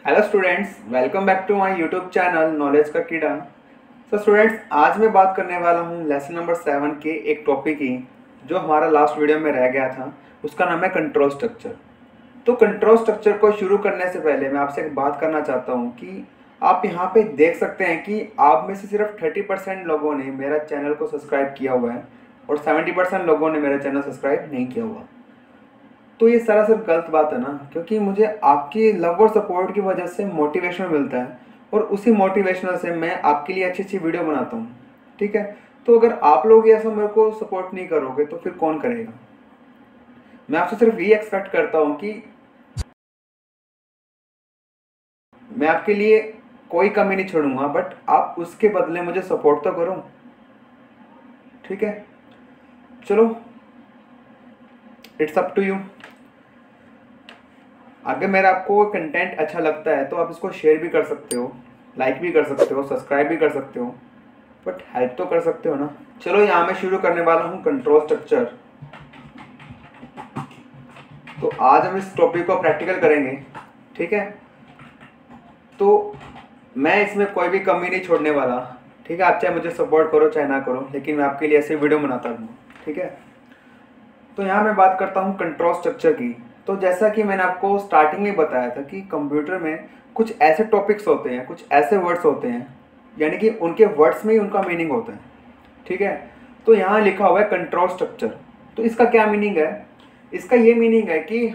Hello students, welcome back to my YouTube channel knowledge का कीड़ा। So students, आज मैं बात करने वाला हूँ लेसन नंबर 7 के एक टॉपिक की जो हमारा लास्ट वीडियो में रह गया था। उसका नाम है कंट्रोल स्ट्रक्चर। तो कंट्रोल स्ट्रक्चर को शुरू करने से पहले मैं आपसे एक बात करना चाहता हूँ कि आप यहाँ पे देख सकते हैं कि आप में से सिर्फ 30% लोगों ने मेरा चैनल को सब्सक्राइब किया हुआ है और 70% लोगों ने मेरा चैनल सब्सक्राइब नहीं किया हुआ। तो ये सरासर गलत बात है ना, क्योंकि मुझे आपकी लव और सपोर्ट की वजह से मोटिवेशन मिलता है और उसी मोटिवेशनल से मैं आपके लिए अच्छी अच्छी वीडियो बनाता हूँ। ठीक है, तो अगर आप लोग ऐसा मेरे को सपोर्ट नहीं करोगे तो फिर कौन करेगा। मैं आपसे सिर्फ ये एक्सपेक्ट करता हूँ कि मैं आपके लिए कोई कमी नहीं छोड़ूंगा, बट आप उसके बदले मुझे सपोर्ट तो करो। ठीक है, चलो, इट्स अप टू यू। अगर मेरा आपको कंटेंट अच्छा लगता है तो आप इसको शेयर भी कर सकते हो, लाइक भी कर सकते हो, सब्सक्राइब भी कर सकते हो, बट हेल्प तो कर सकते हो ना। चलो, यहाँ मैं शुरू करने वाला हूँ कंट्रोल स्ट्रक्चर। तो आज हम इस टॉपिक को प्रैक्टिकल करेंगे। ठीक है, तो मैं इसमें कोई भी कमी नहीं छोड़ने वाला। ठीक है, आप चाहे मुझे सपोर्ट करो चाहे ना करो, लेकिन मैं आपके लिए ऐसे वीडियो बनाता रहूँगा। ठीक है, तो यहाँ मैं बात करता हूँ कंट्रोल स्ट्रक्चर की। तो जैसा कि मैंने आपको स्टार्टिंग में बताया था कि कंप्यूटर में कुछ ऐसे टॉपिक्स होते हैं, कुछ ऐसे वर्ड्स होते हैं, यानी कि उनके वर्ड्स में ही उनका मीनिंग होता है। ठीक है, तो यहाँ लिखा हुआ है कंट्रोल स्ट्रक्चर। तो इसका क्या मीनिंग है? इसका ये मीनिंग है कि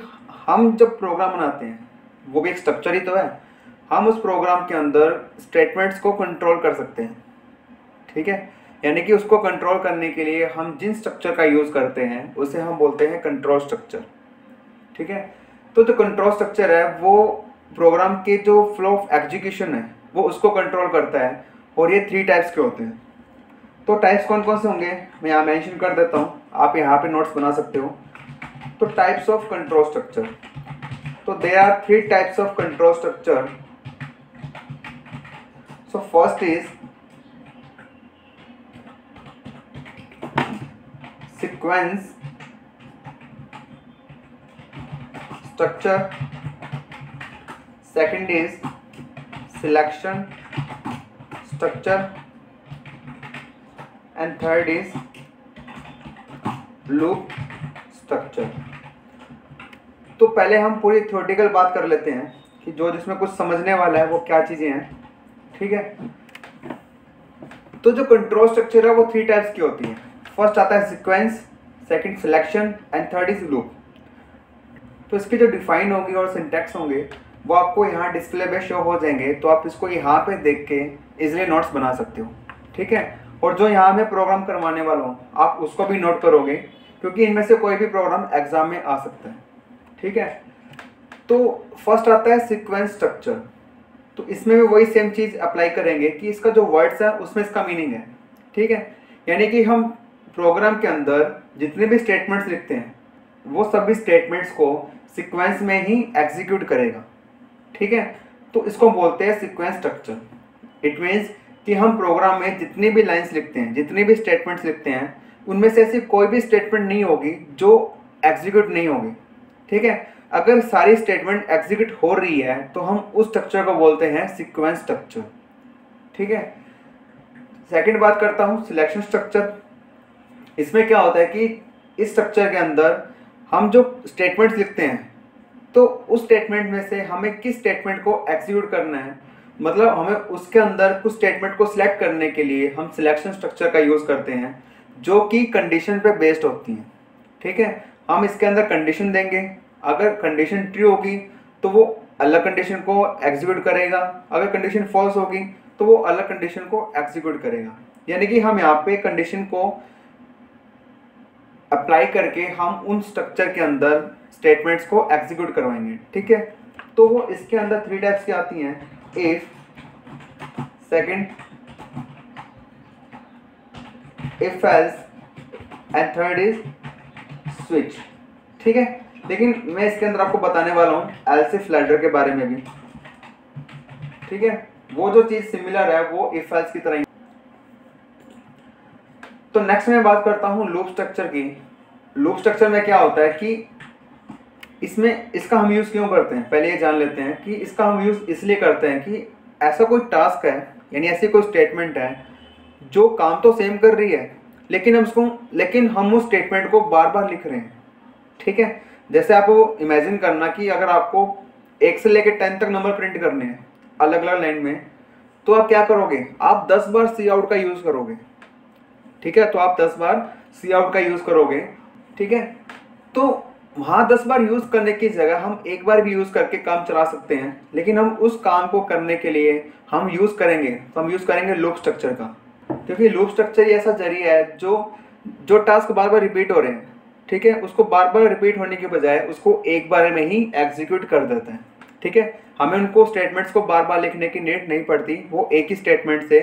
हम जब प्रोग्राम बनाते हैं, वो भी एक स्ट्रक्चर ही तो है, हम उस प्रोग्राम के अंदर स्टेटमेंट्स को कंट्रोल कर सकते हैं। ठीक है, यानी कि उसको कंट्रोल करने के लिए हम जिन स्ट्रक्चर का यूज़ करते हैं उसे हम बोलते हैं कंट्रोल स्ट्रक्चर। ठीक है, तो जो कंट्रोल स्ट्रक्चर है वो प्रोग्राम के जो फ्लो ऑफ एग्जीक्यूशन है वो उसको कंट्रोल करता है, और ये 3 टाइप्स के होते हैं। तो टाइप्स कौन कौन से होंगे मैं यहाँ मेंशन कर देता हूँ, आप यहाँ पे नोट्स बना सकते हो। तो टाइप्स ऑफ कंट्रोल स्ट्रक्चर, तो there are 3 types of control structure. So first is sequence structure, second is selection structure, and third is loop structure। तो पहले हम पूरी थ्योरेटिकल बात कर लेते हैं कि जो जिसमें कुछ समझने वाला है वो क्या चीज़ें हैं। ठीक है, तो जो कंट्रोल स्ट्रक्चर है वो 3 टाइप्स की होती है। फर्स्ट आता है sequence, second selection, and third is loop. तो इसके जो डिफाइन होंगे और सिंटैक्स होंगे वो आपको यहाँ डिस्प्ले पे शो हो जाएंगे, तो आप इसको यहाँ पे देख के इजीली नोट्स बना सकते हो। ठीक है, और जो यहाँ मैं प्रोग्राम करवाने वाला हूँ आप उसको भी नोट करोगे, क्योंकि इनमें से कोई भी प्रोग्राम एग्जाम में आ सकता है। ठीक है, तो फर्स्ट आता है सीक्वेंस स्ट्रक्चर। तो इसमें भी वही सेम चीज़ अप्लाई करेंगे कि इसका जो वर्ड्स है उसमें इसका मीनिंग है। ठीक है, यानी कि हम प्रोग्राम के अंदर जितने भी स्टेटमेंट्स लिखते हैं वो सभी स्टेटमेंट्स को सीक्वेंस में ही एग्जीक्यूट करेगा। ठीक है, तो इसको बोलते हैं सीक्वेंस स्ट्रक्चर। इट मीन्स कि हम प्रोग्राम में जितनी भी लाइंस लिखते हैं, जितनी भी स्टेटमेंट्स लिखते हैं, उनमें से ऐसी कोई भी स्टेटमेंट नहीं होगी जो एग्जीक्यूट नहीं होगी। ठीक है, अगर सारी स्टेटमेंट एग्जीक्यूट हो रही है तो हम उस स्ट्रक्चर को बोलते हैं सीक्वेंस स्ट्रक्चर। ठीक है, सेकंड बात करता हूँ सिलेक्शन स्ट्रक्चर। इसमें क्या होता है कि इस स्ट्रक्चर के अंदर हम जो स्टेटमेंट्स लिखते हैं तो उस स्टेटमेंट में से हमें किस स्टेटमेंट को एग्जीक्यूट करना है, मतलब हमें उसके अंदर कुछ स्टेटमेंट को सिलेक्ट करने के लिए हम सिलेक्शन स्ट्रक्चर का यूज़ करते हैं, जो कि कंडीशन पे बेस्ड होती हैं। ठीक है, हम इसके अंदर कंडीशन देंगे, अगर कंडीशन ट्रू होगी तो वो अलग कंडीशन को एग्जीक्यूट करेगा, अगर कंडीशन फॉल्स होगी तो वो अलग कंडीशन को एग्जीक्यूट करेगा। यानी कि हम यहाँ पे कंडीशन को अप्लाई करके हम उन स्ट्रक्चर के अंदर स्टेटमेंट्स को एग्जीक्यूट करवाएंगे। ठीक है, तो वो इसके अंदर 3 टाइप्स की आती हैं, if, second if else, and third is switch. ठीक है, लेकिन मैं इसके अंदर आपको बताने वाला हूँ एल्स इफ लैडर के बारे में भी। ठीक है, वो जो चीज़ सिमिलर है वो इफ एल्स की तरह ही। तो नेक्स्ट मैं बात करता हूँ लूप स्ट्रक्चर की। लूप स्ट्रक्चर में क्या होता है कि इसमें इसका हम यूज़ क्यों करते हैं, पहले ये जान लेते हैं कि इसका हम यूज़ इसलिए करते हैं कि ऐसा कोई टास्क है, यानी ऐसी कोई स्टेटमेंट है जो काम तो सेम कर रही है, लेकिन हम उस स्टेटमेंट को बार बार लिख रहे हैं। ठीक है, जैसे आप वो इमेजिन करना कि अगर आपको 1 से लेकर 10 तक नंबर प्रिंट करने हैं अलग अलग लाइन में, तो आप क्या करोगे, आप 10 बार सी आउट का यूज़ करोगे। ठीक है, तो आप 10 बार सी आउट का यूज़ करोगे। ठीक है, तो वहाँ 10 बार यूज़ करने की जगह हम एक बार भी यूज़ करके काम चला सकते हैं, लेकिन हम उस काम को करने के लिए हम यूज़ करेंगे लूप स्ट्रक्चर का, क्योंकि लूप स्ट्रक्चर ही ऐसा जरिया है जो टास्क बार बार रिपीट हो रहे हैं, ठीक है, उसको बार बार रिपीट होने के बजाय उसको एक बार में ही एग्जीक्यूट कर देता है। ठीक है, हमें उनको स्टेटमेंट्स को बार बार लिखने की नीड नहीं पड़ती, वो एक ही स्टेटमेंट से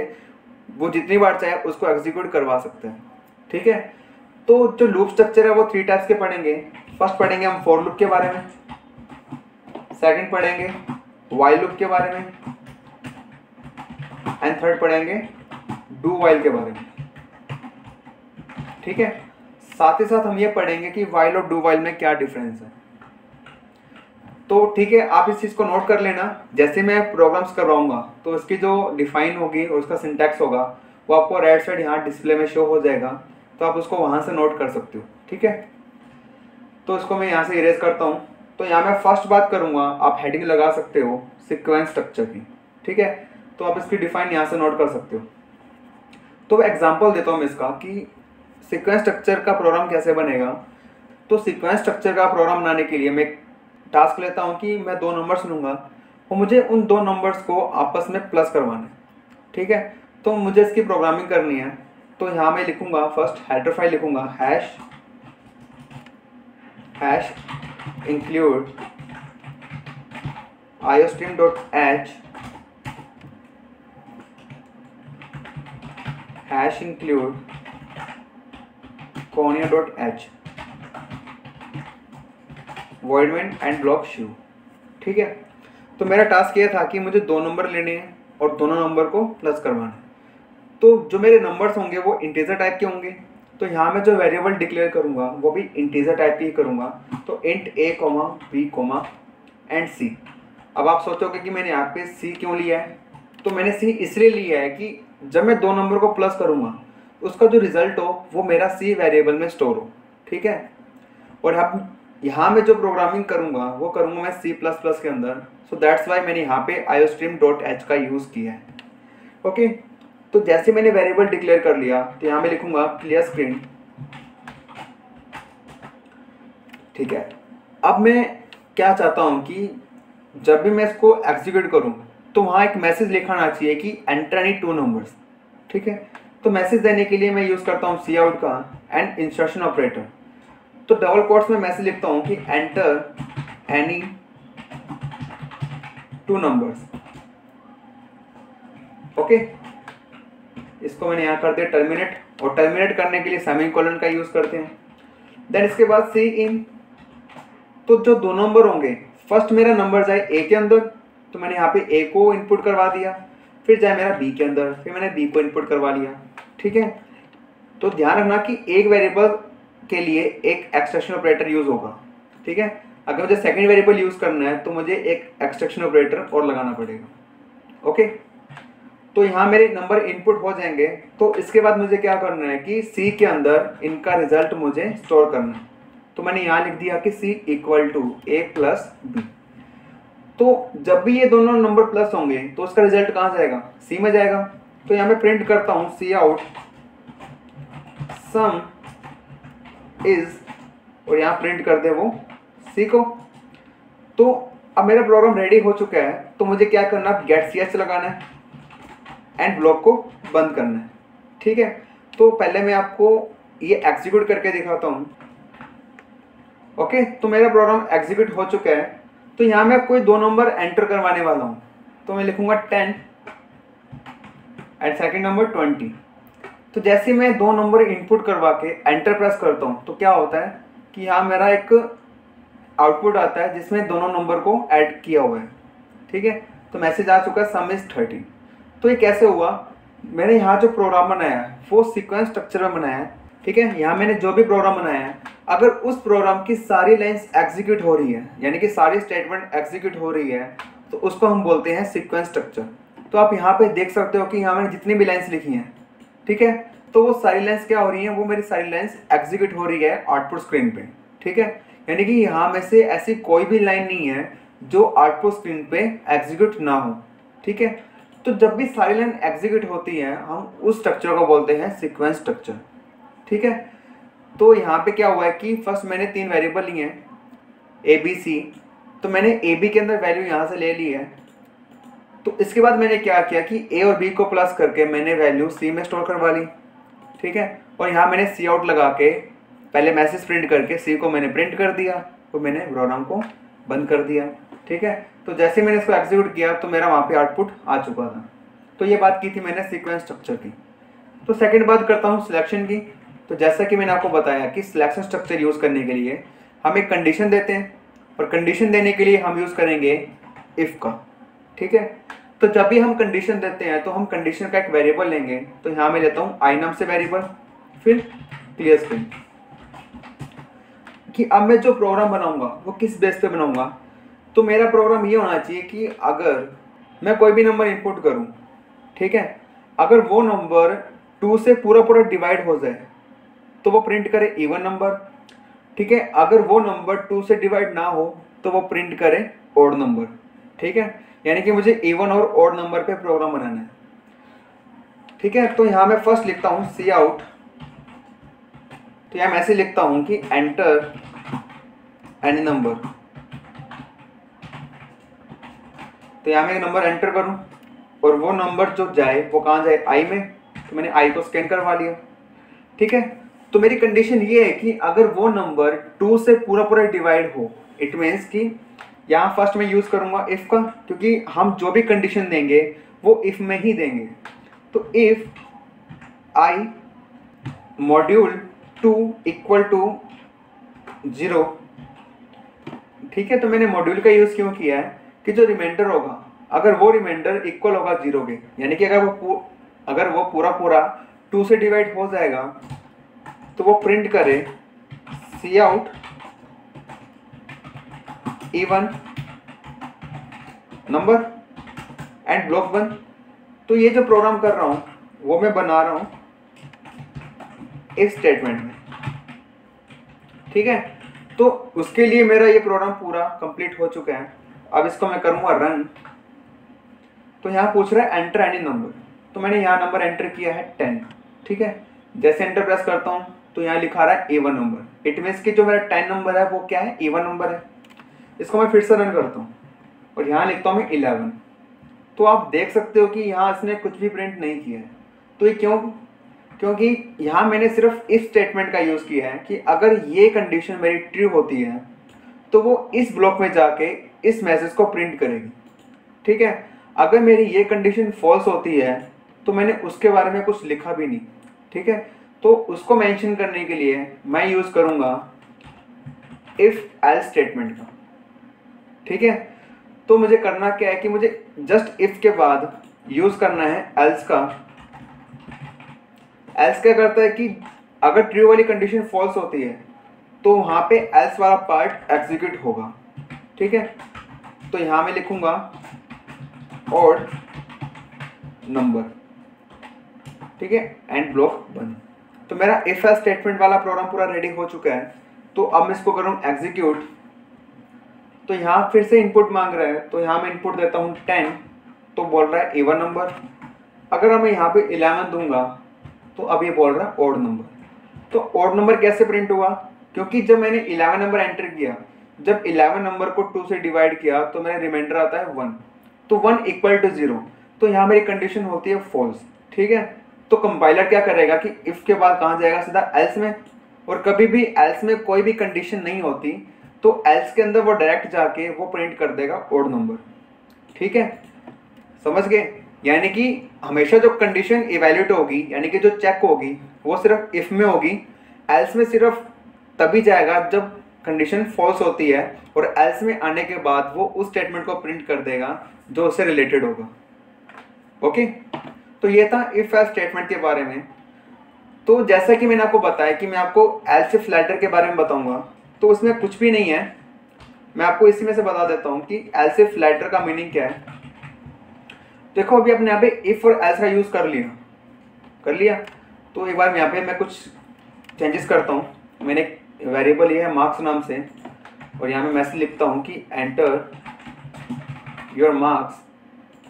वो जितनी बार चाहे उसको एग्जीक्यूट करवा सकते हैं। ठीक है, तो जो लूप स्ट्रक्चर है वो 3 टाइप्स के पढ़ेंगे। फर्स्ट पढ़ेंगे हम फॉर लूप के बारे में, सेकंड पढ़ेंगे व्हाइल लूप के बारे में, एंड थर्ड पढ़ेंगे डू व्हाइल के बारे में। ठीक है, साथ ही साथ हम ये पढ़ेंगे कि व्हाइल और डू व्हाइल में क्या डिफरेंस है। तो ठीक है, आप इस चीज़ को नोट कर लेना। जैसे मैं प्रोग्राम्स करवाऊंगा तो इसकी जो डिफाइन होगी और उसका सिंटैक्स होगा वो आपको राइट साइड यहाँ डिस्प्ले में शो हो जाएगा, तो आप उसको वहाँ से नोट कर सकते हो। ठीक है, तो इसको मैं यहाँ से इरेज करता हूँ। तो यहाँ मैं फर्स्ट बात करूँगा, आप हेडिंग लगा सकते हो सीक्वेंस स्ट्रक्चर की। ठीक है, तो आप इसकी डिफाइन यहाँ से नोट कर सकते हो। तो एग्जाम्पल देता हूँ मैं इसका कि सीक्वेंस स्ट्रक्चर का प्रोग्राम कैसे बनेगा। तो सीक्वेंस स्ट्रक्चर का प्रोग्राम बनाने के लिए मैं टास्क लेता हूँ कि मैं 2 नंबर्स लूँगा और मुझे उन 2 नंबर्स को आपस में प्लस करवाना है। ठीक है, तो मुझे इसकी प्रोग्रामिंग करनी है। तो यहाँ मैं लिखूँगा फर्स्ट हेडर फाइल लिखूँगा hash include iostream.h hash include conia.h voidmain end block शू। ठीक है, तो मेरा टास्क ये था कि मुझे 2 नंबर लेने हैं और दोनों नंबर को प्लस करवाना है। तो जो मेरे नंबर्स होंगे वो इंटीजर टाइप के होंगे। तो यहाँ मैं जो वेरिएबल डिक्लेयर करूँगा वो भी इंटीजर टाइप की ही करूँगा। तो int a, b, and c। अब आप सोचोगे कि मैंने यहाँ पे c क्यों लिया है, तो मैंने c इसलिए लिया है कि जब मैं 2 नंबर को प्लस करूँगा उसका जो रिजल्ट हो वो मेरा c वेरिएबल में स्टोर हो। ठीक है, और अब यहाँ मैं जो प्रोग्रामिंग करूँगा वो करूँगा मैं C++ के अंदर। सो दैट्स वाई मैंने यहाँ पे iostream.h का यूज़ किया है। ओके, तो जैसे मैंने वेरिएबल डिक्लेयर कर लिया तो यहाँ मैं लिखूँगा क्लियर स्क्रीन। ठीक है, अब मैं क्या चाहता हूँ कि जब भी मैं इसको एग्जीक्यूट करूँ तो वहाँ एक मैसेज लिखा आना चाहिए कि एंटर एनी 2 नंबर्स। ठीक है, तो मैसेज देने के लिए मैं यूज़ करता हूँ सी आउट का एंड इंसर्शन ऑपरेटर। तो डबल कोट्स में मैसेज लिखता हूँ कि एंटर एनी 2 नंबर्स। ओके, इसको मैंने यहाँ कर दिया टर्मिनेट, और टर्मिनेट करने के लिए सेमीकोलन का यूज़ करते हैं। देन इसके बाद सी इन, तो जो 2 नंबर होंगे फर्स्ट मेरा नंबर जाए ए के अंदर, तो मैंने यहाँ पे ए को इनपुट करवा दिया, फिर जाए मेरा बी के अंदर, फिर मैंने बी को इनपुट करवा लिया। ठीक है, तो ध्यान रखना कि एक वेरिएबल के लिए एक एक्सट्रैक्शन ऑपरेटर यूज़ होगा। ठीक है, अगर मुझे सेकंड वेरिएबल यूज़ करना है तो मुझे एक एक्सट्रैक्शन ऑपरेटर और लगाना पड़ेगा। ओके, तो यहाँ मेरे नंबर इनपुट हो जाएंगे। तो इसके बाद मुझे क्या करना है कि सी के अंदर इनका रिजल्ट मुझे स्टोर करना है। तो मैंने यहाँ लिख दिया कि C equal to A plus B. तो जब भी ये दोनों नंबर प्लस होंगे तो उसका रिजल्ट कहाँ जाएगा, सी में जाएगा। तो यहाँ मैं प्रिंट करता हूँ सी आउट सम इज, और यहाँ प्रिंट कर दे वो सी को। तो अब मेरा प्रोग्राम रेडी हो चुका है। तो मुझे क्या करना है, गेट सी एच लगाना है एंड ब्लॉक को बंद करना है। ठीक है, तो पहले मैं आपको ये एग्जीक्यूट करके दिखाता हूँ। ओके, तो मेरा प्रोग्राम एग्जीक्यूट हो चुका है। तो यहाँ मैं कोई 2 नंबर एंटर करवाने वाला हूँ। तो मैं लिखूँगा 10 एंड सेकेंड नंबर 20। तो जैसे मैं 2 नंबर इनपुट करवा के एंटर प्रेस करता हूँ तो क्या होता है कि यहाँ मेरा एक आउटपुट आता है जिसमें दोनों नंबर को ऐड किया हुआ है। ठीक है, तो मैसेज आ चुका है सम इज 30। तो ये कैसे हुआ, मैंने यहाँ जो प्रोग्राम बनाया है वो सीक्वेंस स्ट्रक्चर में बनाया है। ठीक है, यहाँ मैंने जो भी प्रोग्राम बनाया है अगर उस प्रोग्राम की सारी लाइंस एग्जीक्यूट हो रही है, यानी कि सारी स्टेटमेंट एग्जीक्यूट हो रही है, तो उसको हम बोलते हैं सीक्वेंस स्ट्रक्चर। तो आप यहाँ पे देख सकते हो कि यहाँ मैंने जितनी भी लाइंस लिखी हैं, ठीक है, तो वो सारी लाइंस क्या हो रही हैं, वो मेरी सारी लाइंस एग्जीक्यूट हो रही है आउटपुट स्क्रीन पे, ठीक है। यानी कि यहाँ में से ऐसी कोई भी लाइन नहीं है जो आउटपुट स्क्रीन पे एग्जीक्यूट ना हो, ठीक है। तो जब भी सारी लाइन एग्जीक्यूट होती है हम उस स्ट्रक्चर को बोलते हैं सीक्वेंस स्ट्रक्चर, ठीक है। तो यहाँ पे क्या हुआ है कि फर्स्ट मैंने 3 वेरिएबल लिए हैं ए बी सी, तो मैंने ए बी के अंदर वैल्यू यहाँ से ले ली है। तो इसके बाद मैंने क्या किया कि ए और बी को प्लस करके मैंने वैल्यू सी में स्टोर करवा ली, ठीक है। और यहाँ मैंने सी आउट लगा के पहले मैसेज प्रिंट करके सी को मैंने प्रिंट कर दिया, तो मैंने प्रोग्राम को बंद कर दिया, ठीक है। तो जैसे मैंने इसको एग्जीक्यूट किया तो मेरा वहाँ पे आउटपुट आ चुका था। तो ये बात की थी मैंने सीक्वेंस स्ट्रक्चर की। तो सेकंड बात करता हूँ सिलेक्शन की। तो जैसा कि मैंने आपको बताया कि सिलेक्शन स्ट्रक्चर यूज़ करने के लिए हम एक कंडीशन देते हैं, और कंडीशन देने के लिए हम यूज़ करेंगे इफ़ का, ठीक है। तो जब भी हम कंडीशन देते हैं तो हम कंडीशन का एक वेरिएबल लेंगे। तो यहाँ मैं लेता हूँ आई नाम से वेरिएबल, फिर क्लियर स्क्रीन, कि अब मैं जो प्रोग्राम बनाऊंगा वो किस बेस पे बनाऊंगा। तो मेरा प्रोग्राम ये होना चाहिए कि अगर मैं कोई भी नंबर इनपुट करूं, ठीक है, अगर वो नंबर 2 से पूरा पूरा डिवाइड हो जाए तो वो प्रिंट करे इवन नंबर, ठीक है। अगर वो नंबर 2 से डिवाइड ना हो तो वो प्रिंट करे ऑड नंबर, ठीक है। यानी कि मुझे इवन और ऑड नंबर पे प्रोग्राम बनाना है, ठीक है। तो यहाँ मैं फर्स्ट लिखता हूँ सी आउट। तो यहाँ मैं ऐसे लिखता हूँ कि एंटर एनी नंबर। तो यहाँ मैं एक नंबर एंटर करूँ और वो नंबर जो जाए वो कहाँ जाए, आई में। तो मैंने आई को स्कैन करवा लिया, ठीक है। तो मेरी कंडीशन ये है कि अगर वो नंबर 2 से पूरा पूरा डिवाइड हो, इट मीन्स कि यहाँ फर्स्ट में यूज़ करूँगा इफ़ का, क्योंकि हम जो भी कंडीशन देंगे वो इफ़ में ही देंगे। तो if I module 2 equal to 0, ठीक है। तो मैंने मॉड्यूल का यूज़ क्यों किया है कि जो रिमाइंडर होगा अगर वो रिमाइंडर इक्वल होगा 0 के, यानी कि अगर वो पूरा पूरा 2 से डिवाइड हो जाएगा तो वो प्रिंट करे cout even number end block 1। तो ये जो प्रोग्राम कर रहा हूँ वो मैं बना रहा हूँ इस स्टेटमेंट में, ठीक है। तो उसके लिए मेरा ये प्रोग्राम पूरा कंप्लीट हो चुका है। अब इसको मैं करूँगा रन। तो यहाँ पूछ रहा है एंटर एनी नंबर, तो मैंने यहाँ नंबर एंटर किया है 10, ठीक है। जैसे एंटर प्रेस करता हूँ तो यहाँ लिखा रहा है A1 नंबर, इट मीन्स कि जो मेरा 10 नंबर है वो क्या है, A1 नंबर है। इसको मैं फिर से रन करता हूँ और यहाँ लिखता हूँ मैं 11। तो आप देख सकते हो कि यहाँ इसने कुछ भी प्रिंट नहीं किया है। तो ये क्यों, क्योंकि यहाँ मैंने सिर्फ इफ स्टेटमेंट का यूज़ किया है कि अगर ये कंडीशन मेरी ट्रू होती है तो वो इस ब्लॉक में जाके इस मैसेज को प्रिंट करेगी, ठीक है। अगर मेरी ये कंडीशन फॉल्स होती है तो मैंने उसके बारे में कुछ लिखा भी नहीं, ठीक है। तो उसको मेंशन करने के लिए मैं यूज़ करूँगा इफ़ एल्स स्टेटमेंट का, ठीक है। तो मुझे करना क्या है कि मुझे जस्ट इफ़ के बाद यूज़ करना है एल्स का। एल्स क्या करता है कि अगर ट्रू वाली कंडीशन फॉल्स होती है तो वहाँ पे एल्स वाला पार्ट एग्जीक्यूट होगा, ठीक है। तो यहाँ मैं लिखूँगा ऑड नंबर, ठीक है, एंड ब्लॉक 1। तो मेरा इफ एल्स स्टेटमेंट वाला प्रोग्राम पूरा रेडी हो चुका है। तो अब मैं इसको करूँ एग्जीक्यूट। तो यहाँ फिर से इनपुट मांग रहा है, तो यहाँ मैं इनपुट देता हूँ 10, तो बोल रहा है इवन नंबर। अगर मैं यहाँ पे 11 दूंगा तो अब ये बोल रहा है ऑड नंबर। तो ऑड नंबर कैसे प्रिंट हुआ, क्योंकि जब मैंने 11 नंबर एंटर किया, जब 11 नंबर को 2 से डिवाइड किया तो मेरा रिमाइंडर आता है 1, तो 1 इक्वल टू 0। तो यहाँ मेरी कंडीशन होती है फॉल्स, ठीक है। तो कंपाइलर क्या करेगा कि इफ़ के बाद कहाँ जाएगा, सीधा एल्स में। और कभी भी एल्स में कोई भी कंडीशन नहीं होती तो एल्स के अंदर वो डायरेक्ट जाके वो प्रिंट कर देगा ऑड नंबर, ठीक है। समझ गए, यानी कि हमेशा जो कंडीशन इवैल्यूएट होगी, यानी कि जो चेक होगी, वो सिर्फ इफ़ में होगी। एल्स में सिर्फ तभी जाएगा जब कंडीशन फॉल्स होती है, और एल्स में आने के बाद वो उस स्टेटमेंट को प्रिंट कर देगा जो उससे रिलेटेड होगा। ओके, तो ये था इफ एल्स स्टेटमेंट के बारे में। तो जैसा कि मैंने आपको बताया कि मैं आपको एलसिफ लैडर के बारे में बताऊंगा, तो उसमें कुछ भी नहीं है। मैं आपको इसी में से बता देता हूँ कि एलसिफ लैडर का मीनिंग क्या है। देखो अभी अपने यहाँ पे इफ और एल्स का यूज़ कर लिया। तो एक बार यहाँ पे मैं कुछ चेंजेस करता हूँ। मैंने वेरिएबल ये है मार्क्स नाम से, और यहाँ मैं मैसेज लिखता हूँ कि एंटर योर मार्क्स,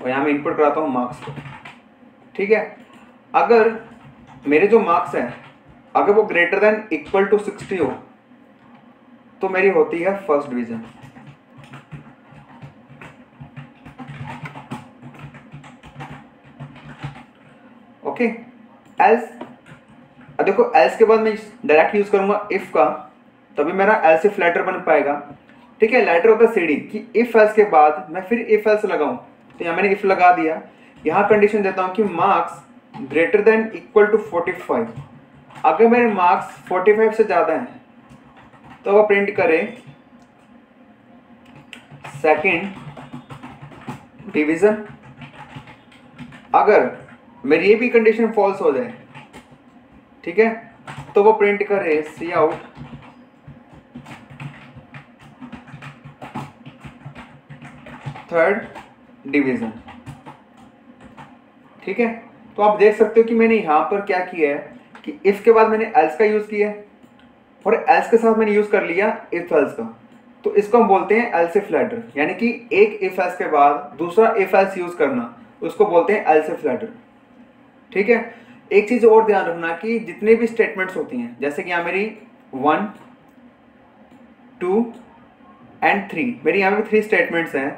और यहाँ मैं इनपुट कराता हूँ मार्क्स को। ठीक है, अगर मेरे जो मार्क्स हैं अगर वो ग्रेटर देन इक्वल टू 60 हो तो मेरी होती है फर्स्ट डिवीजन। ओके, एल्स, अब देखो एल्स के बाद मैं डायरेक्ट यूज करूंगा इफ का, तभी मेरा एल्स इफ लेटर बन पाएगा। ठीक है, लेटर होता है सीडी कि इफ एल्स के बाद मैं फिर इफ एल्स लगाऊं। तो यहाँ मैंने इफ लगा दिया, यहाँ कंडीशन देता हूँ कि marks greater than equal to 45। अगर मेरे मार्क्स 45 से ज़्यादा हैं तो वो प्रिंट करे सेकंड डिवीजन। अगर मेरी ये भी कंडीशन फॉल्स हो जाए, ठीक है, तो वो प्रिंट करे सी आउट थर्ड डिवीजन। ठीक है, तो आप देख सकते हो कि मैंने यहाँ पर क्या किया है कि इफ के बाद मैंने एल्स का यूज़ किया है और एल्स के साथ मैंने यूज़ कर लिया इफ एल्स का। तो इसको हम बोलते हैं एल्सिफ लैडर, यानी कि एक इफ एल्स के बाद दूसरा इफ एल्स यूज़ करना, उसको बोलते हैं एल्सिफ लैडर। ठीक है, एक चीज़ और ध्यान रखना कि जितने भी स्टेटमेंट्स होती हैं, जैसे कि यहाँ मेरी 1, 2 एंड 3, मेरी यहाँ पे 3 स्टेटमेंट्स हैं,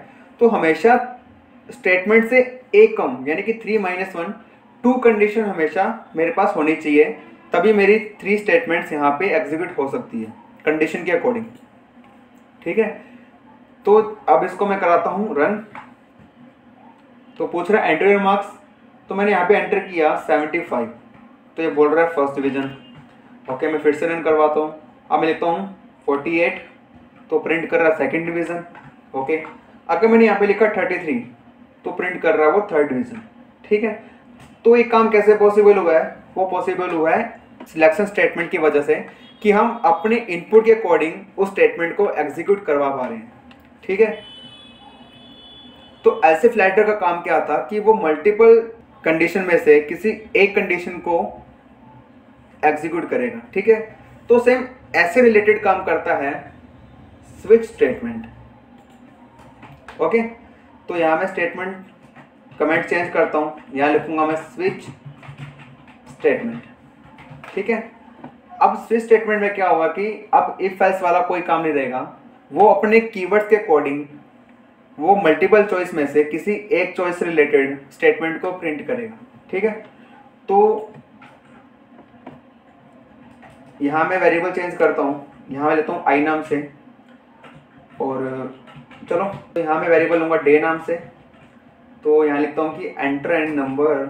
तो हमेशा स्टेटमेंट से एक कम यानी कि 3 - 1 2 कंडीशन हमेशा मेरे पास होनी चाहिए, तभी मेरी 3 स्टेटमेंट्स यहाँ पे एग्जीक्यूट हो सकती है कंडीशन के अकॉर्डिंग। ठीक है, तो अब इसको मैं कराता हूँ रन। तो पूछ रहा है एंटर योर मार्क्स, तो मैंने यहाँ पे एंटर किया 75, तो ये बोल रहा है फर्स्ट डिवीजन। ओके, मैं फिर से रन करवाता हूँ। अब मैं लिखता हूँ 48, तो प्रिंट कर रहा है सेकंड डिवीजन। ओके, अगर मैंने यहाँ पे लिखा 33 तो प्रिंट कर रहा है वो थर्ड डिवीजन। ठीक है, तो एक काम कैसे पॉसिबल हुआ है, वो पॉसिबल हुआ है सिलेक्शन स्टेटमेंट की वजह से कि हम अपने इनपुट के अकॉर्डिंग उस स्टेटमेंट को एग्जीक्यूट करवा पा रहे हैं। ठीक है, तो एल्सिफ लैडर का काम क्या था कि वो मल्टीपल कंडीशन में से किसी एक कंडीशन को एग्जीक्यूट करेगा। ठीक है, तो सेम ऐसे रिलेटेड काम करता है स्विच स्टेटमेंट। ओके, तो यहाँ मैं स्टेटमेंट कमेंट चेंज करता हूँ, यहाँ लिखूंगा मैं स्विच स्टेटमेंट। ठीक है, अब स्विच स्टेटमेंट में क्या होगा कि अब इफ एल्स वाला कोई काम नहीं रहेगा, वो अपने कीवर्ड्स के अकॉर्डिंग वो मल्टीपल चॉइस में से किसी एक चॉइस से रिलेटेड स्टेटमेंट को प्रिंट करेगा। ठीक है, तो यहाँ मैं वेरिएबल चेंज करता हूँ, यहाँ मैं लेता हूँ आई नाम से, और चलो तो यहाँ मैं वेरिएबल लूँगा डे नाम से। तो यहाँ लिखता हूँ कि enter and number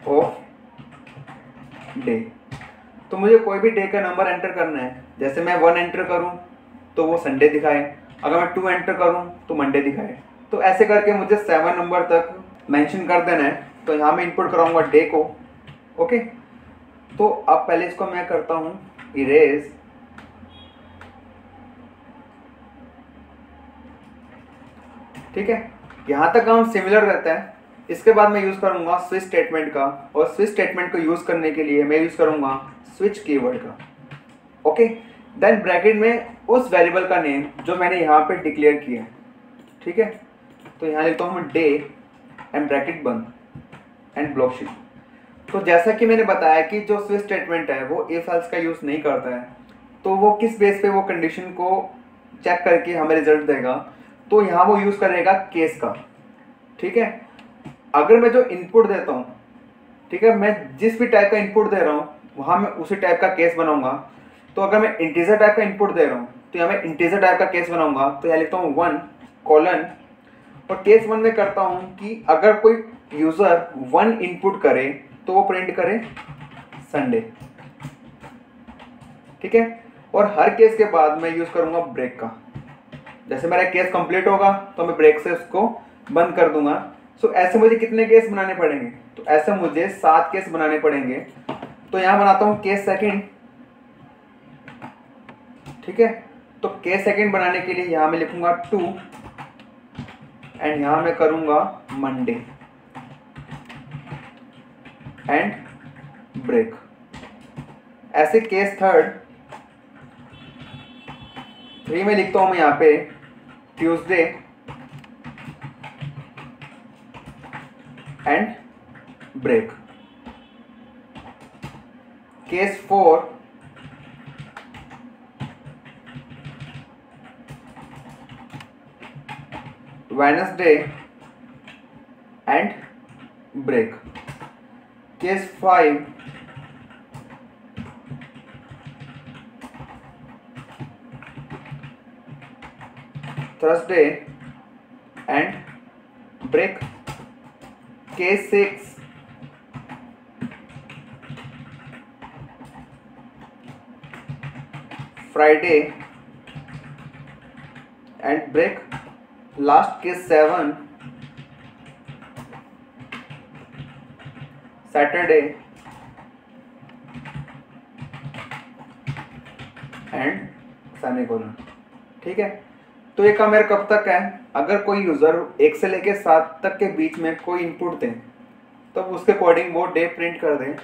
of day. तो मुझे कोई भी डे का नंबर एंटर करना है, जैसे मैं 1 एंटर करूं तो वो संडे दिखाए, अगर मैं 2 एंटर करूं तो मंडे दिखाए। तो ऐसे करके मुझे 7 नंबर तक मेंशन कर देना है। तो यहाँ मैं इनपुट कराऊंगा डे को। ओके, तो अब पहले इसको मैं करता हूँ इरेज। ठीक है, यहाँ तक काम सिमिलर रहता है। इसके बाद मैं यूज़ करूँगा स्विच स्टेटमेंट का, और स्विच स्टेटमेंट को यूज़ करने के लिए मैं यूज़ करूँगा स्विच कीवर्ड का। ओके, देन ब्रैकेट में उस वेरिएबल का नेम जो मैंने यहाँ पे डिक्लेयर किया है। ठीक है, तो यहाँ लिखता हूँ मैं डे एंड ब्रैकेट बंद एंड ब्लॉक शीट। तो जैसा कि मैंने बताया कि जो स्विच स्टेटमेंट है वो इफ एल्स का यूज़ नहीं करता है, तो वो किस बेस पे वो कंडीशन को चेक करके हमें रिजल्ट देगा, तो यहाँ वो यूज़ करेगा केस का। ठीक है, अगर मैं जो इनपुट देता हूँ, ठीक है, मैं जिस भी टाइप का इनपुट दे रहा हूँ वहाँ मैं उसी टाइप का केस बनाऊंगा। तो अगर मैं इंटीजर टाइप का इनपुट दे रहा हूँ तो यहाँ मैं इंटीजर टाइप का केस बनाऊंगा। तो यहाँ लिखता हूँ 1 कॉलन, और केस 1 में करता हूँ कि अगर कोई यूज़र 1 इनपुट करे तो वो प्रिंट करे संडे। ठीक है, और हर केस के बाद मैं यूज़ करूँगा ब्रेक का। जैसे मेरा केस कंप्लीट होगा तो मैं ब्रेक से उसको बंद कर दूंगा, सो ऐसे मुझे कितने केस बनाने पड़ेंगे? तो ऐसे मुझे 7 केस बनाने पड़ेंगे। तो यहाँ बनाता हूँ केस सेकंड, ठीक है। तो केस सेकंड बनाने के लिए यहाँ मैं लिखूंगा 2 एंड यहाँ मैं करूँगा मंडे एंड ब्रेक। ऐसे केस थर्ड 3 में लिखता हूँ मैं यहाँ पे Tuesday and break. Case 4 Wednesday and break. Case 5 Thursday and break. Case 6 Friday and break. Last case 7 Saturday and semicolon, ठीक है। तो ये काम मेरा कब तक है? अगर कोई यूज़र 1 से लेके 7 तक के बीच में कोई इनपुट दें तो उसके अकॉर्डिंग वो डे प्रिंट कर दें।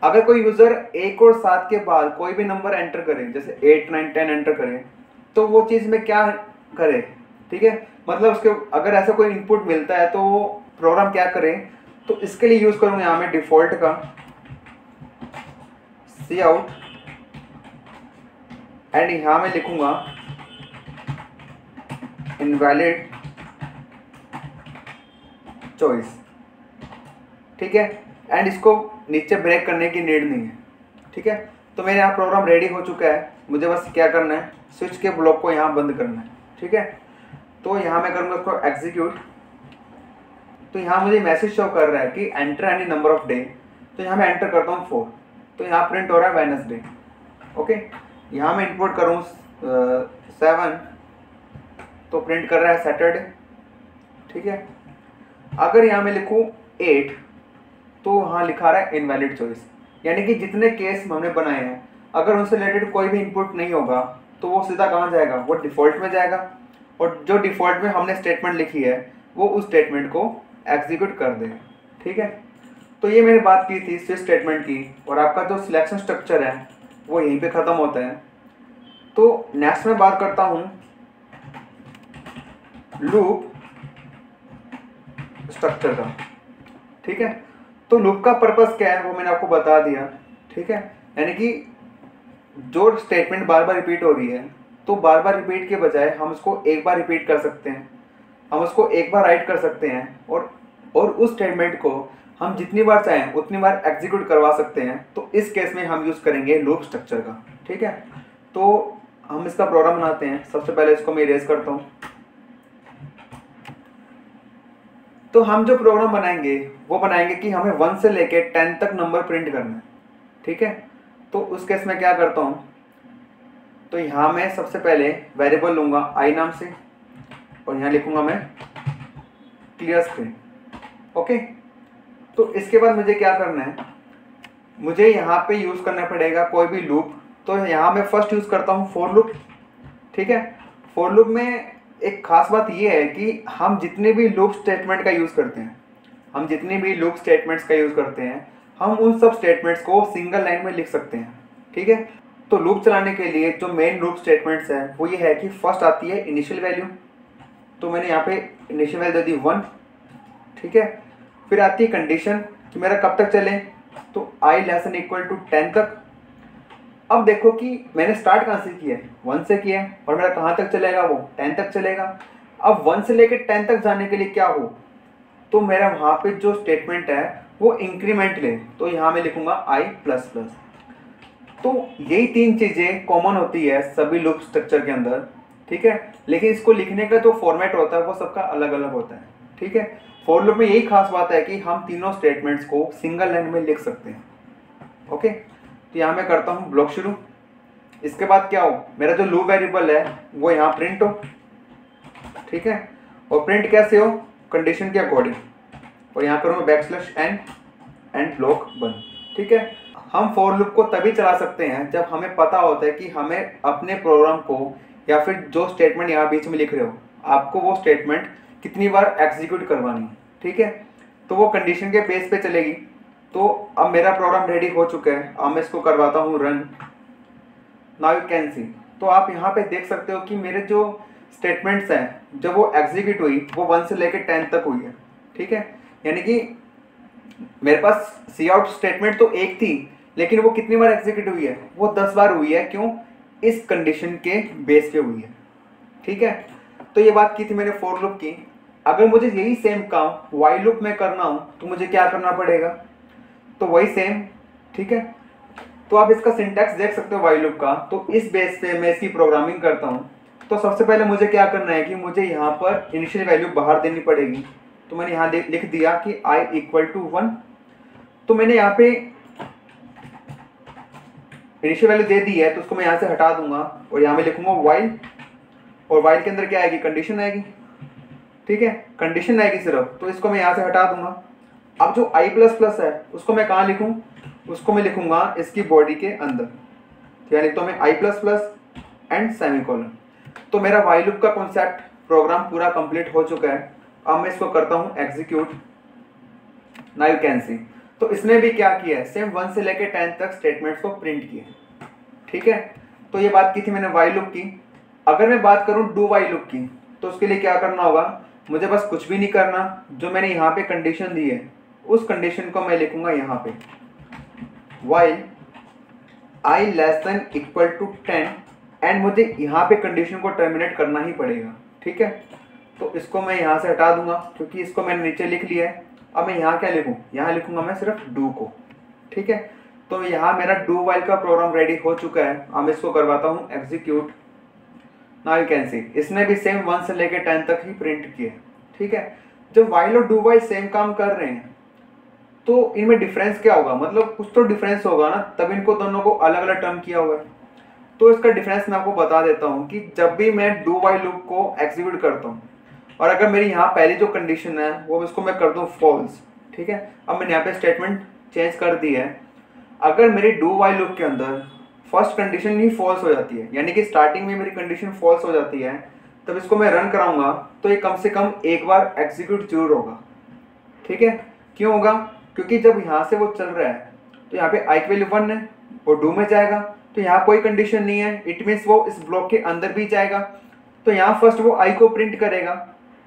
अगर कोई यूज़र 1 और 7 के बाद कोई भी नंबर एंटर करे, जैसे 8, 9, 10 एंटर करे, तो वो चीज़ में क्या करे, ठीक है। मतलब उसके अगर ऐसा कोई इनपुट मिलता है तो वो प्रोग्राम क्या करे, तो इसके लिए यूज़ करूँगा यहाँ में डिफ़ॉल्ट का सी आउट एंड यहाँ में लिखूँगा इनवैलिड चॉइस, ठीक है। एंड इसको नीचे ब्रेक करने की नीड नहीं है, ठीक है। तो मेरे यहाँ प्रोग्राम रेडी हो चुका है, मुझे बस क्या करना है, स्विच के ब्लॉक को यहाँ बंद करना है, ठीक है। तो यहाँ मैं करूँगा उसको एग्जीक्यूट। तो यहाँ मुझे मैसेज शो कर रहा है कि enter any number of day. तो यहाँ मैं एंटर करता हूँ 4, तो यहाँ प्रिंट हो रहा है वेडनेसडे, ओके। यहाँ मैं इनपुट करूँ 7, तो प्रिंट कर रहा है सैटरडे, ठीक है। अगर यहाँ मैं लिखूँ 8, तो वहाँ लिखा रहा है इनवैलिड चॉइस। यानी कि जितने केस हमने बनाए हैं अगर उनसे रिलेटेड कोई भी इनपुट नहीं होगा तो वो सीधा कहाँ जाएगा, वो डिफ़ॉल्ट में जाएगा, और जो डिफ़ॉल्ट में हमने स्टेटमेंट लिखी है वो उस स्टेटमेंट को एग्जीक्यूट कर देगा, ठीक है। तो ये मैंने बात की थी स्विच स्टेटमेंट की, और आपका जो सिलेक्शन स्ट्रक्चर है वो यहीं पे ख़त्म होता है। तो नेक्स्ट में बात करता हूँ लूप स्ट्रक्चर का, ठीक है। तो लूप का पर्पस क्या है वो मैंने आपको बता दिया, ठीक है। यानी कि जो स्टेटमेंट बार बार रिपीट हो रही है तो बार बार रिपीट के बजाय हम उसको एक बार रिपीट कर सकते हैं, हम उसको एक बार राइट कर सकते हैं, और उस स्टेटमेंट को हम जितनी बार चाहें उतनी बार एग्जीक्यूट करवा सकते हैं। तो इस केस में हम यूज़ करेंगे लूप स्ट्रक्चर का, ठीक है। तो हम इसका प्रोग्राम बनाते हैं। सबसे पहले इसको मैं इरेज करता हूँ। तो हम जो प्रोग्राम बनाएंगे वो बनाएंगे कि हमें 1 से लेके 10 तक नंबर प्रिंट करना है, ठीक है। तो उस केस में क्या करता हूँ, तो यहाँ मैं सबसे पहले वेरिएबल लूँगा आई नाम से, और यहाँ लिखूँगा मैं क्लियर स्क्रीन, ओके। तो इसके बाद मुझे क्या करना है, मुझे यहाँ पे यूज़ करना पड़ेगा कोई भी लूप। तो यहाँ मैं फर्स्ट यूज़ करता हूँ फॉर लूप, ठीक है। फॉर लूप में एक खास बात ये है कि हम जितने भी लूप स्टेटमेंट का यूज़ करते हैं, हम उन सब स्टेटमेंट्स को सिंगल लाइन में लिख सकते हैं, ठीक है। तो लूप चलाने के लिए जो मेन लूप स्टेटमेंट्स हैं वो ये है कि फर्स्ट आती है इनिशियल वैल्यू, तो मैंने यहाँ पे इनिशियल वैल्यू दे दी 1, ठीक है। फिर आती है कंडीशन कि मेरा कब तक चले, तो i <= 10 तक। अब देखो कि मैंने स्टार्ट कहाँ से किया है, 1 से किया है, और मेरा कहाँ तक चलेगा, वो 10 तक चलेगा। अब 1 से लेकर 10 तक जाने के लिए क्या हो, तो मेरा वहाँ पे जो स्टेटमेंट है वो इंक्रीमेंट ले, तो यहाँ मैं लिखूँगा i++। तो यही 3 चीज़ें कॉमन होती है सभी लूप स्ट्रक्चर के अंदर, ठीक है। लेकिन इसको लिखने का जो फॉर्मेट होता है वो सबका अलग अलग होता है, ठीक है। फॉर लूप में यही खास बात है कि हम तीनों स्टेटमेंट्स को सिंगल लाइन में लिख सकते हैं, ओके। तो यहाँ मैं करता हूँ ब्लॉक शुरू। इसके बाद क्या हो, मेरा जो लूप वेरिएबल है वो यहाँ प्रिंट हो, ठीक है। और प्रिंट कैसे हो, कंडीशन के अकॉर्डिंग, और यहाँ करूँगा बैकस्लैश एन एंड ब्लॉक बंद। ठीक है, हम फॉर लूप को तभी चला सकते हैं जब हमें पता होता है कि हमें अपने प्रोग्राम को या फिर जो स्टेटमेंट यहाँ बीच में लिख रहे हो आपको वो स्टेटमेंट कितनी बार एग्जीक्यूट करवानी है। ठीक है, तो वो कंडीशन के बेस पे चलेगी। तो अब मेरा प्रोग्राम रेडी हो चुका है, अब मैं इसको करवाता हूँ run. Now you can see, तो आप यहाँ पे देख सकते हो कि मेरे जो स्टेटमेंट्स हैं जब वो एग्जीक्यूट हुई वो 1 से लेकर 10 तक हुई है। ठीक है, यानी कि मेरे पास सी आउट स्टेटमेंट तो एक थी लेकिन वो कितनी बार एग्जीक्यूट हुई है, वो 10 बार हुई है। क्यों? इस कंडीशन के बेस पे हुई है। ठीक है, तो ये बात की थी मैंने फॉर लूप की। अगर मुझे यही सेम काम व्हाइल लूप में करना हो तो मुझे क्या करना पड़ेगा? तो वही सेम। ठीक है, तो आप इसका सिंटैक्स देख सकते हो व्हाइल लूप का। तो इस बेस पे मैं इसकी प्रोग्रामिंग करता हूँ। तो सबसे पहले मुझे क्या करना है कि मुझे यहाँ पर इनिशियल वैल्यू बाहर देनी पड़ेगी। तो मैंने यहाँ लिख दिया कि i = 1। तो मैंने यहाँ पे इनिशियल वैल्यू दे दी है तो उसको मैं यहाँ से हटा दूंगा और यहाँ में लिखूंगा while, और while के अंदर क्या आएगी? कंडीशन आएगी। ठीक है, कंडीशन आएगी सिर्फ, तो इसको मैं यहाँ से हटा दूंगा। अब जो i++ है उसको मैं कहाँ लिखूँ? उसको मैं लिखूंगा इसकी बॉडी के अंदर, यानी तो मैं i++ एंड सेमीकोलन। तो मेरा while लूप का कॉन्सेप्ट प्रोग्राम पूरा कंप्लीट हो चुका है। अब मैं इसको करता हूँ execute. Now you can see, तो इसने भी क्या किया है? सेम 1 से लेकर 10 तक स्टेटमेंट्स को प्रिंट किया। ठीक है, तो ये बात की थी मैंने व्हाइल लूप की। अगर मैं बात करूँ डू व्हाइल लूप की, तो उसके लिए क्या करना होगा? मुझे बस कुछ भी नहीं करना, जो मैंने यहाँ पे कंडीशन दी है उस कंडीशन को मैं लिखूंगा यहाँ पे while i < 10 एंड मुझे यहाँ पे कंडीशन को टर्मिनेट करना ही पड़ेगा। ठीक है, तो इसको मैं यहाँ से हटा दूंगा क्योंकि इसको मैंने नीचे लिख लिया है। अब मैं यहाँ क्या लिखूँ? यहाँ लिखूंगा मैं सिर्फ डू को। ठीक है, तो यहाँ मेरा डू वाइल का प्रोग्राम रेडी हो चुका है। अब मैं इसको करवाता हूँ execute. Now you can see, इसने भी सेम 1 से लेकर 10 तक ही प्रिंट किया। ठीक है, जब वाइल और डू वाइल सेम काम कर रहे हैं तो इनमें डिफरेंस क्या होगा? मतलब कुछ तो डिफरेंस होगा ना, तब इनको दोनों को अलग अलग टर्म किया हुआ है। तो इसका डिफरेंस मैं आपको बता देता हूँ कि जब भी मैं डू वाइल लूप को एग्जीक्यूट करता हूँ और अगर मेरी यहाँ पहली जो कंडीशन है वो इसको मैं कर दूँ फॉल्स। ठीक है, अब मैंने यहाँ पे स्टेटमेंट चेंज कर दी है। अगर मेरी डू वाइल लूप के अंदर फर्स्ट कंडीशन ही फॉल्स हो जाती है, यानी कि स्टार्टिंग में मेरी कंडीशन फॉल्स हो जाती है, तब इसको मैं रन कराऊंगा तो ये कम से कम एक बार एग्जीक्यूट जरूर होगा। ठीक है, क्यों होगा? क्योंकि जब यहाँ से वो चल रहा है तो यहाँ पे i की वैल्यू 1 है और डू में जाएगा तो यहाँ कोई कंडीशन नहीं है। इट मीन्स वो इस ब्लॉक के अंदर भी जाएगा। तो यहाँ फर्स्ट वो i को प्रिंट करेगा,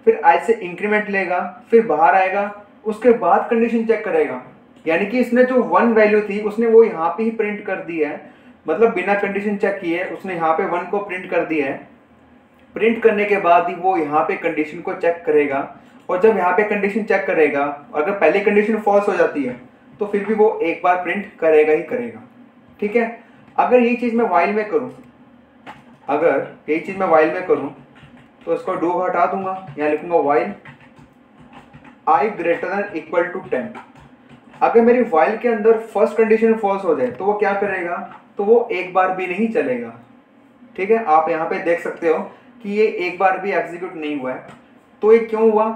फिर i से इंक्रीमेंट लेगा, फिर बाहर आएगा, उसके बाद कंडीशन चेक करेगा। यानी कि इसने जो 1 वैल्यू थी उसने वो यहाँ पे ही प्रिंट कर दी है, मतलब बिना कंडीशन चेक किए उसने यहाँ पे 1 को प्रिंट कर दिया है। प्रिंट करने के बाद ही वो यहाँ पे कंडीशन को चेक करेगा, और जब यहाँ पे कंडीशन चेक करेगा अगर पहले कंडीशन फॉल्स हो जाती है तो फिर भी वो एक बार प्रिंट करेगा ही करेगा। ठीक है, अगर यही चीज़ मैं वाइल में करूँ, तो इसको डू हटा दूंगा, यहाँ लिखूंगा वाइल i > 10। अगर मेरी वाइल के अंदर फर्स्ट कंडीशन फॉल्स हो जाए तो वो क्या करेगा? तो वो एक बार भी नहीं चलेगा। ठीक है, आप यहाँ पे देख सकते हो कि ये एक बार भी एग्जीक्यूट नहीं हुआ है। तो ये क्यों हुआ?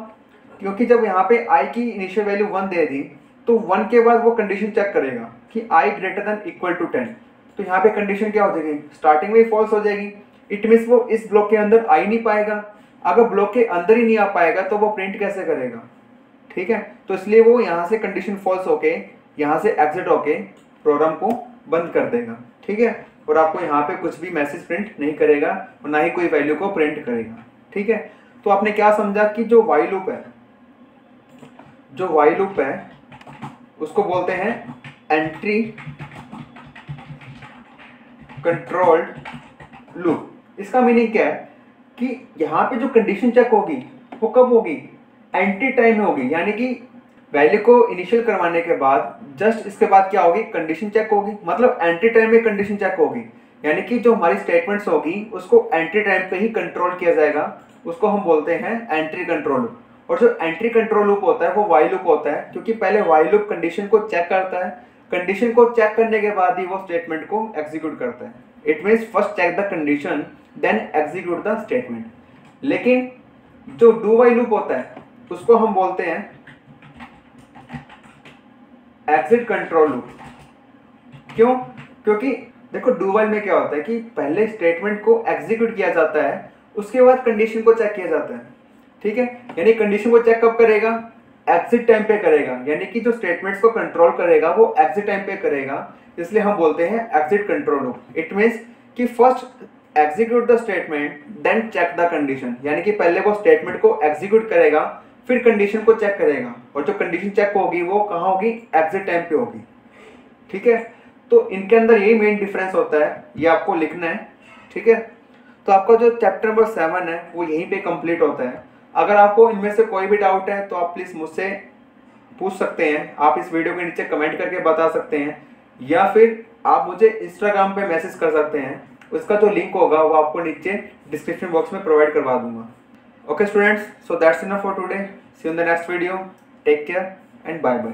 क्योंकि जब यहाँ पे i की इनिशियल वैल्यू 1 दे दी तो 1 के बाद वो कंडीशन चेक करेगा कि i > 10। तो यहाँ पे कंडीशन क्या हो जाएगी? स्टार्टिंग में ही फॉल्स हो जाएगी। इट मीन्स वो इस ब्लॉक के अंदर आ ही नहीं पाएगा। अगर ब्लॉक के अंदर ही नहीं आ पाएगा तो वो प्रिंट कैसे करेगा? ठीक है, तो इसलिए वो यहाँ से कंडीशन फॉल्स होके यहाँ से एग्जिट होके प्रोग्राम को बंद कर देगा। ठीक है, और आपको यहाँ पे कुछ भी मैसेज प्रिंट नहीं करेगा और ना ही कोई वैल्यू को प्रिंट करेगा। ठीक है, तो आपने क्या समझा कि जो वाइल लूप है उसको बोलते हैं एंट्री कंट्रोल्ड लूप। इसका मीनिंग क्या है कि यहाँ पे जो कंडीशन चेक होगी वो कब होगी? एंट्री टाइम में होगी, यानी कि वैल्यू को इनिशियल करवाने के बाद जस्ट इसके बाद क्या होगी? कंडीशन चेक होगी। मतलब एंट्री टाइम में कंडीशन चेक होगी, यानी कि जो हमारी स्टेटमेंट्स होगी उसको एंट्री टाइम पे ही कंट्रोल किया जाएगा। उसको हम बोलते हैं एंट्री कंट्रोल लूप। और जो एंट्री कंट्रोल लूप होता है वो वाइल लूप होता है, क्योंकि पहले वाइल लूप कंडीशन को चेक करता है, कंडीशन को चेक करने के बाद ही वो स्टेटमेंट को एग्जीक्यूट करता है। It means first check the condition then execute the statement. लेकिन जो डू वाइल लूप होता है उसको हम बोलते हैं एग्जिट कंट्रोल लूप। क्यों? क्योंकि देखो डू व्हाइल में क्या होता है कि पहले स्टेटमेंट को एग्जीक्यूट किया जाता है, उसके बाद कंडीशन को चेक किया जाता है। ठीक है, यानी कंडीशन को चेक कब करेगा? एग्जिट टाइम पे करेगा, यानी कि जो स्टेटमेंट्स को कंट्रोल करेगा वो एग्जिट टाइम पे करेगा, इसलिए हम बोलते हैं exit control loop. It means कि first execute the statement then check the condition, यानी कि पहले वो स्टेटमेंट को एग्जीक्यूट करेगा फिर कंडीशन को चेक करेगा, और जो कंडीशन चेक होगी वो कहाँ होगी? एग्जिट टाइम पे होगी। ठीक है, तो इनके अंदर यही मेन डिफरेंस होता है, ये आपको लिखना है। ठीक है, तो आपका जो चैप्टर नंबर 7 है वो यहीं पे कंप्लीट होता है। अगर आपको इनमें से कोई भी डाउट है तो आप प्लीज़ मुझसे पूछ सकते हैं, आप इस वीडियो के नीचे कमेंट करके बता सकते हैं, या फिर आप मुझे इंस्टाग्राम पे मैसेज कर सकते हैं। उसका जो लिंक होगा वो आपको नीचे डिस्क्रिप्शन बॉक्स में प्रोवाइड करवा दूंगा। Okay students, so that's enough for today, see you in the next video, take care and bye bye.